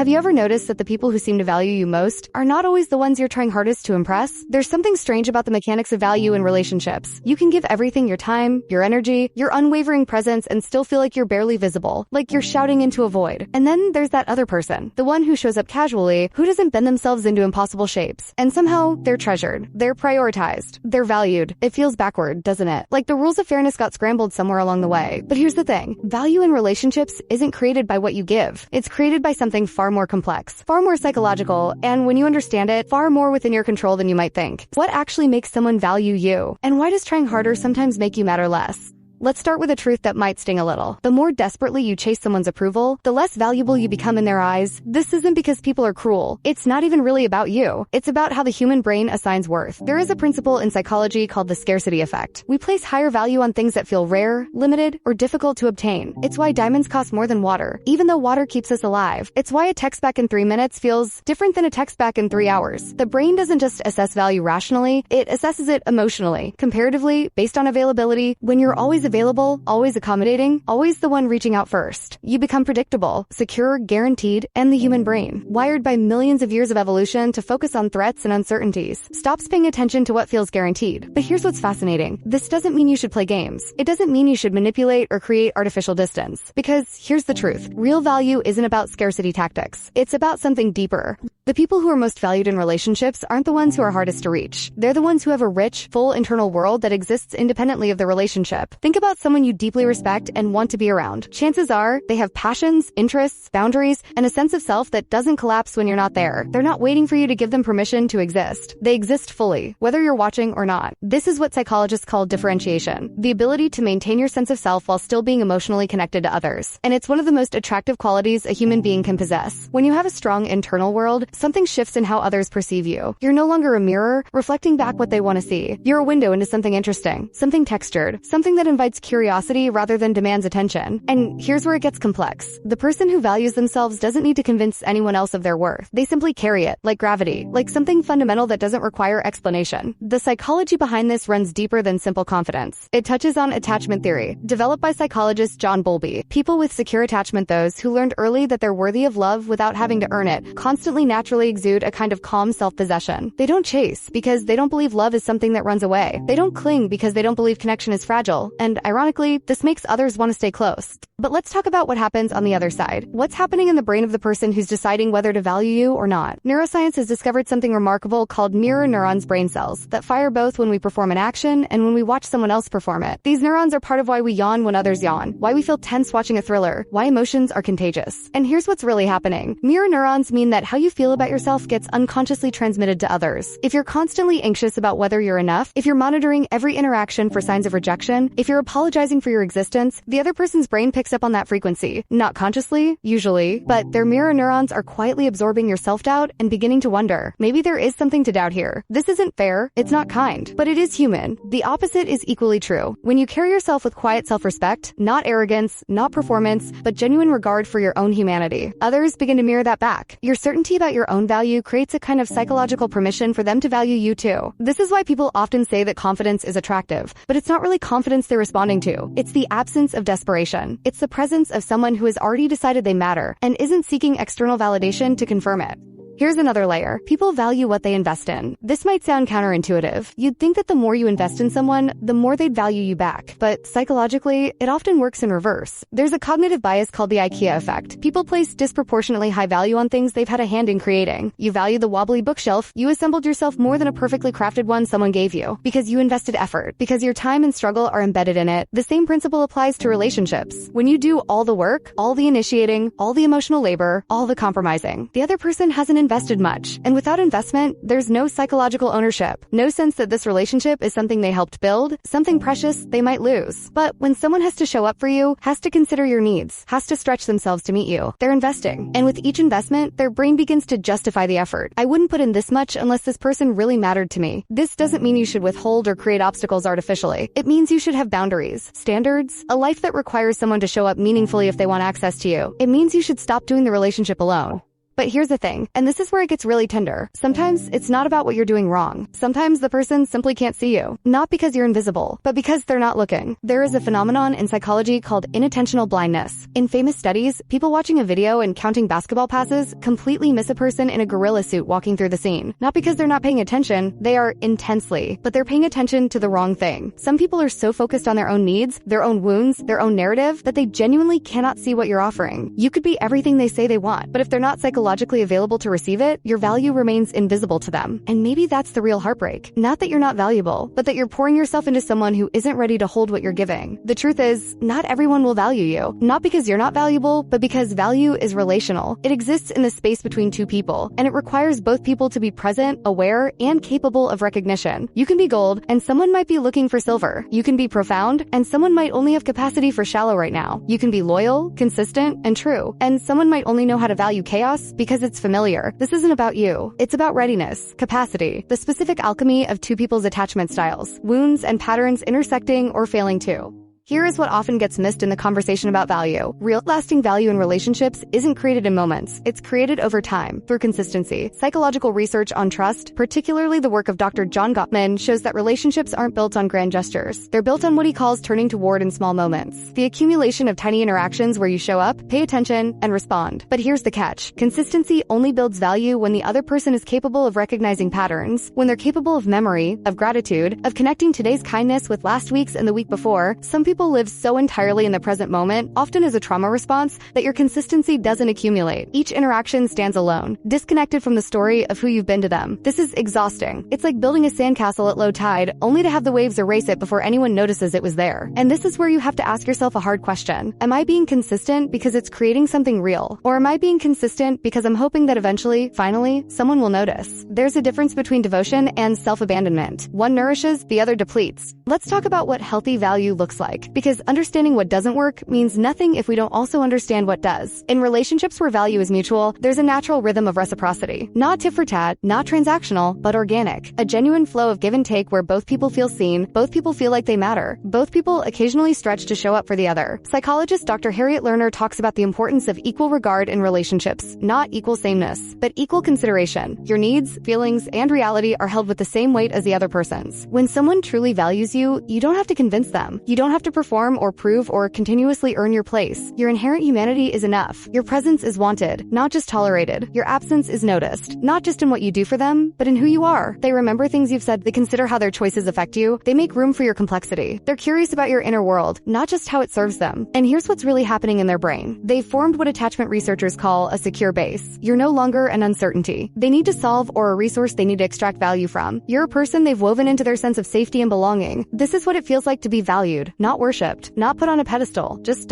Have you ever noticed that the people who seem to value you most are not always the ones you're trying hardest to impress? There's something strange about the mechanics of value in relationships. You can give everything, your time, your energy, your unwavering presence, and still feel like you're barely visible, like you're shouting into a void. And then there's that other person, the one who shows up casually, who doesn't bend themselves into impossible shapes. And somehow, they're treasured. They're prioritized. They're valued. It feels backward, doesn't it? Like the rules of fairness got scrambled somewhere along the way. But here's the thing. Value in relationships isn't created by what you give. It's created by something far more complex, far more psychological, and when you understand it, far more within your control than you might think. What actually makes someone value you? And why does trying harder sometimes make you matter less? Let's start with a truth that might sting a little. The more desperately you chase someone's approval, the less valuable you become in their eyes. This isn't because people are cruel. It's not even really about you. It's about how the human brain assigns worth. There is a principle in psychology called the scarcity effect. We place higher value on things that feel rare, limited, or difficult to obtain. It's why diamonds cost more than water, even though water keeps us alive. It's why a text back in 3 minutes feels different than a text back in 3 hours. The brain doesn't just assess value rationally, it assesses it emotionally, comparatively, based on availability. When you're always available, always accommodating, always the one reaching out first, you become predictable, secure, guaranteed, and the human brain, wired by millions of years of evolution to focus on threats and uncertainties, stops paying attention to what feels guaranteed. But here's what's fascinating. This doesn't mean you should play games. It doesn't mean you should manipulate or create artificial distance. Because here's the truth. Real value isn't about scarcity tactics. It's about something deeper. The people who are most valued in relationships aren't the ones who are hardest to reach. They're the ones who have a rich, full internal world that exists independently of the relationship. Think about someone you deeply respect and want to be around. Chances are they have passions, interests, boundaries, and a sense of self that doesn't collapse when you're not there. They're not waiting for you to give them permission to exist. They exist fully, whether you're watching or not. This is what psychologists call differentiation, the ability to maintain your sense of self while still being emotionally connected to others. And it's one of the most attractive qualities a human being can possess. When you have a strong internal world, something shifts in how others perceive you. You're no longer a mirror, reflecting back what they want to see. You're a window into something interesting, something textured, something that invites curiosity rather than demands attention. And here's where it gets complex. The person who values themselves doesn't need to convince anyone else of their worth. They simply carry it, like gravity, like something fundamental that doesn't require explanation. The psychology behind this runs deeper than simple confidence. It touches on attachment theory, developed by psychologist John Bowlby. People with secure attachment, those who learned early that they're worthy of love without having to earn it, constantly naturally exude a kind of calm self-possession. They don't chase because they don't believe love is something that runs away. They don't cling because they don't believe connection is fragile. And ironically, this makes others want to stay close. But let's talk about what happens on the other side. What's happening in the brain of the person who's deciding whether to value you or not? Neuroscience has discovered something remarkable called mirror neurons brain cells that fire both when we perform an action and when we watch someone else perform it. These neurons are part of why we yawn when others yawn, why we feel tense watching a thriller, why emotions are contagious. And here's what's really happening. Mirror neurons mean that how you feel about yourself gets unconsciously transmitted to others. If you're constantly anxious about whether you're enough, if you're monitoring every interaction for signs of rejection, if you're apologizing for your existence, the other person's brain picks up on that frequency. Not consciously, usually, but their mirror neurons are quietly absorbing your self-doubt and beginning to wonder, maybe there is something to doubt here. This isn't fair, it's not kind, but it is human. The opposite is equally true. When you carry yourself with quiet self-respect, not arrogance, not performance, but genuine regard for your own humanity, others begin to mirror that back. Your certainty about your own value creates a kind of psychological permission for them to value you too. This is why people often say that confidence is attractive, but it's not really confidence they're responding to. It's the absence of desperation. It's the presence of someone who has already decided they matter and isn't seeking external validation to confirm it. Here's another layer. People value what they invest in. This might sound counterintuitive. You'd think that the more you invest in someone, the more they'd value you back. But psychologically, it often works in reverse. There's a cognitive bias called the IKEA effect. People place disproportionately high value on things they've had a hand in creating. You value the wobbly bookshelf, you assembled yourself more than a perfectly crafted one someone gave you. Because you invested effort. Because your time and struggle are embedded in it. The same principle applies to relationships. When you do all the work, all the initiating, all the emotional labor, all the compromising, the other person hasn't invested much. And without investment, there's no psychological ownership, no sense that this relationship is something they helped build, something precious they might lose. But when someone has to show up for you, has to consider your needs, has to stretch themselves to meet you, they're investing. And with each investment, their brain begins to justify the effort. I wouldn't put in this much unless this person really mattered to me. This doesn't mean you should withhold or create obstacles artificially. It means you should have boundaries, standards, a life that requires someone to show up meaningfully if they want access to you. It means you should stop doing the relationship alone. But here's the thing, and this is where it gets really tender. Sometimes it's not about what you're doing wrong. Sometimes the person simply can't see you. Not because you're invisible, but because they're not looking. There is a phenomenon in psychology called inattentional blindness. In famous studies, people watching a video and counting basketball passes completely miss a person in a gorilla suit walking through the scene. Not because they're not paying attention, they are intensely, but they're paying attention to the wrong thing. Some people are so focused on their own needs, their own wounds, their own narrative, that they genuinely cannot see what you're offering. You could be everything they say they want, but if they're not psychologically available to receive it, your value remains invisible to them. And maybe that's the real heartbreak. Not that you're not valuable, but that you're pouring yourself into someone who isn't ready to hold what you're giving. The truth is, not everyone will value you. Not because you're not valuable, but because value is relational. It exists in the space between two people, and it requires both people to be present, aware, and capable of recognition. You can be gold, and someone might be looking for silver. You can be profound, and someone might only have capacity for shallow right now. You can be loyal, consistent, and true, and someone might only know how to value chaos because it's familiar. This isn't about you. It's about readiness, capacity, the specific alchemy of two people's attachment styles, wounds and patterns intersecting or failing to. Here is what often gets missed in the conversation about value. Real lasting value in relationships isn't created in moments. It's created over time, through consistency. Psychological research on trust, particularly the work of Dr. John Gottman, shows that relationships aren't built on grand gestures. They're built on what he calls turning toward in small moments. The accumulation of tiny interactions where you show up, pay attention, and respond. But here's the catch. Consistency only builds value when the other person is capable of recognizing patterns, when they're capable of memory, of gratitude, of connecting today's kindness with last week's and the week before. Some people live so entirely in the present moment, often as a trauma response, that your consistency doesn't accumulate. Each interaction stands alone, disconnected from the story of who you've been to them. This is exhausting. It's like building a sandcastle at low tide, only to have the waves erase it before anyone notices it was there. And this is where you have to ask yourself a hard question. Am I being consistent because it's creating something real? Or am I being consistent because I'm hoping that eventually, finally, someone will notice? There's a difference between devotion and self-abandonment. One nourishes, the other depletes. Let's talk about what healthy value looks like. Because understanding what doesn't work means nothing if we don't also understand what does. In relationships where value is mutual, there's a natural rhythm of reciprocity. Not tit for tat, not transactional, but organic. A genuine flow of give and take where both people feel seen, both people feel like they matter, both people occasionally stretch to show up for the other. Psychologist Dr. Harriet Lerner talks about the importance of equal regard in relationships, not equal sameness, but equal consideration. Your needs, feelings, and reality are held with the same weight as the other person's. When someone truly values you, you don't have to convince them. You don't have to perform or prove or continuously earn your place. Your inherent humanity is enough. Your presence is wanted, not just tolerated. Your absence is noticed, not just in what you do for them, but in who you are. They remember things you've said. They consider how their choices affect you. They make room for your complexity. They're curious about your inner world, not just how it serves them. And here's what's really happening in their brain. They've formed what attachment researchers call a secure base. You're no longer an uncertainty they need to solve or a resource they need to extract value from. You're a person they've woven into their sense of safety and belonging. This is what it feels like to be valued, not worshipped, not put on a pedestal, just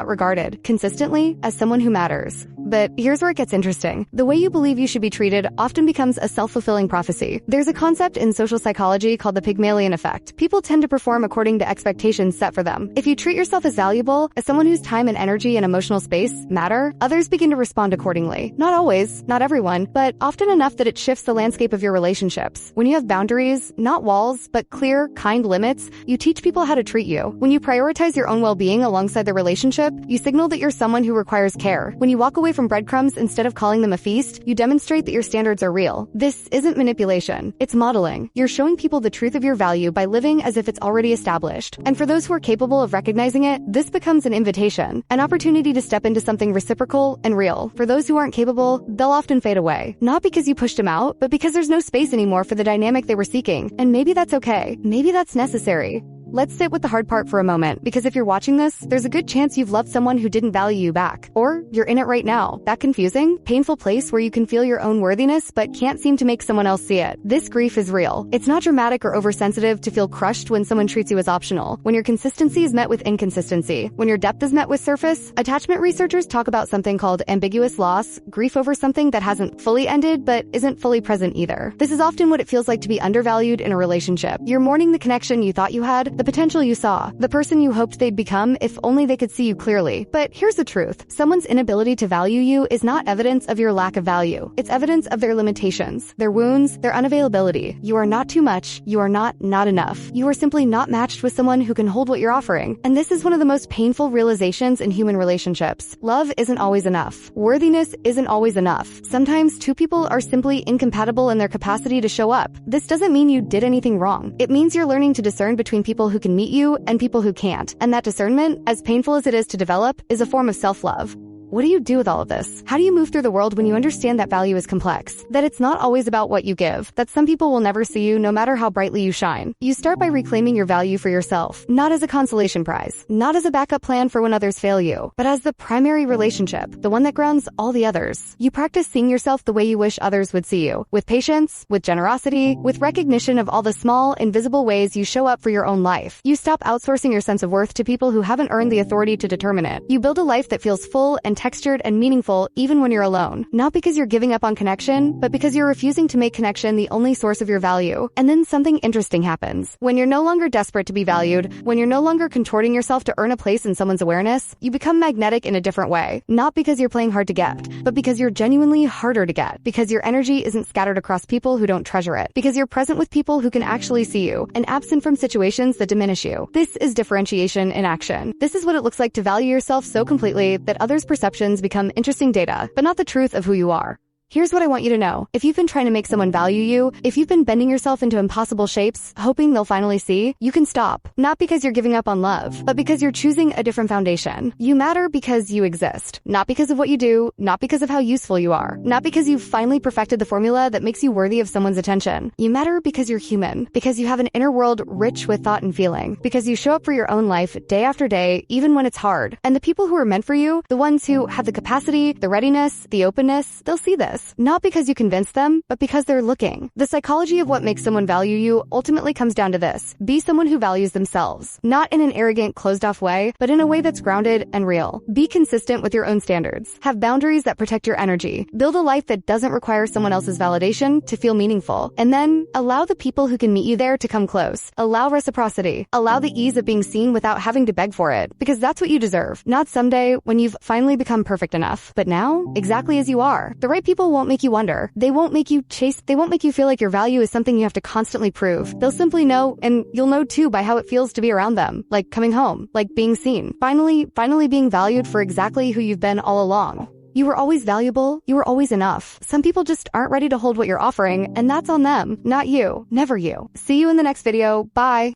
regarded consistently as someone who matters. But here's where it gets interesting. The way you believe you should be treated often becomes a self-fulfilling prophecy. There's a concept in social psychology called the Pygmalion effect. People tend to perform according to expectations set for them. If you treat yourself as valuable, as someone whose time and energy and emotional space matter, others begin to respond accordingly. Not always, not everyone, but often enough that it shifts the landscape of your relationships. When you have boundaries, not walls, but clear, kind limits, you teach people how to treat you. When you prioritize your own well-being alongside the relationship, you signal that you're someone who requires care. When you walk away from breadcrumbs instead of calling them a feast, you demonstrate that your standards are real. This isn't manipulation. It's modeling. You're showing people the truth of your value by living as if it's already established. And for those who are capable of recognizing it, this becomes an invitation, an opportunity to step into something reciprocal and real. For those who aren't capable, they'll often fade away. Not because you pushed them out, but because there's no space anymore for the dynamic they were seeking. And maybe that's okay. Maybe that's necessary. Let's sit with the hard part for a moment, because if you're watching this, there's a good chance you've loved someone who didn't value you back. Or you're in it right now. That confusing, painful place where you can feel your own worthiness but can't seem to make someone else see it. This grief is real. It's not dramatic or oversensitive to feel crushed when someone treats you as optional. When your consistency is met with inconsistency. When your depth is met with surface. Attachment researchers talk about something called ambiguous loss, grief over something that hasn't fully ended but isn't fully present either. This is often what it feels like to be undervalued in a relationship. You're mourning the connection you thought you had, the the potential you saw, the person you hoped they'd become if only they could see you clearly. But here's the truth. Someone's inability to value you is not evidence of your lack of value. It's evidence of their limitations, their wounds, their unavailability. You are not too much. You are not enough. You are simply not matched with someone who can hold what you're offering. And this is one of the most painful realizations in human relationships. Love isn't always enough. Worthiness isn't always enough. Sometimes two people are simply incompatible in their capacity to show up. This doesn't mean you did anything wrong. It means you're learning to discern between people who can meet you and people who can't. And that discernment, as painful as it is to develop, is a form of self-love. What do you do with all of this? How do you move through the world when you understand that value is complex? That it's not always about what you give, that some people will never see you no matter how brightly you shine. You start by reclaiming your value for yourself, not as a consolation prize, not as a backup plan for when others fail you, but as the primary relationship, the one that grounds all the others. You practice seeing yourself the way you wish others would see you, with patience, with generosity, with recognition of all the small, invisible ways you show up for your own life. You stop outsourcing your sense of worth to people who haven't earned the authority to determine it. You build a life that feels full and textured and meaningful even when you're alone. Not because you're giving up on connection, but because you're refusing to make connection the only source of your value. And then something interesting happens. When you're no longer desperate to be valued, when you're no longer contorting yourself to earn a place in someone's awareness, you become magnetic in a different way. Not because you're playing hard to get, but because you're genuinely harder to get. Because your energy isn't scattered across people who don't treasure it. Because you're present with people who can actually see you, and absent from situations that diminish you. This is differentiation in action. This is what it looks like to value yourself so completely that others' perceptions become interesting data, but not the truth of who you are. Here's what I want you to know. If you've been trying to make someone value you, if you've been bending yourself into impossible shapes, hoping they'll finally see, you can stop. Not because you're giving up on love, but because you're choosing a different foundation. You matter because you exist. Not because of what you do, not because of how useful you are, not because you've finally perfected the formula that makes you worthy of someone's attention. You matter because you're human, because you have an inner world rich with thought and feeling, because you show up for your own life day after day, even when it's hard. And the people who are meant for you, the ones who have the capacity, the readiness, the openness, they'll see this. Not because you convince them, but because they're looking. The psychology of what makes someone value you ultimately comes down to this. Be someone who values themselves. Not in an arrogant, closed-off way, but in a way that's grounded and real. Be consistent with your own standards. Have boundaries that protect your energy. Build a life that doesn't require someone else's validation to feel meaningful. And then, allow the people who can meet you there to come close. Allow reciprocity. Allow the ease of being seen without having to beg for it. Because that's what you deserve. Not someday when you've finally become perfect enough. But now, exactly as you are. The right people won't make you wonder. They won't make you chase. They won't make you feel like your value is something you have to constantly prove. They'll simply know, and you'll know too by how it feels to be around them. Like coming home. Like being seen. Finally being valued for exactly who you've been all along. You were always valuable. You were always enough. Some people just aren't ready to hold what you're offering, and that's on them, not you. Never you. See you in the next video. Bye.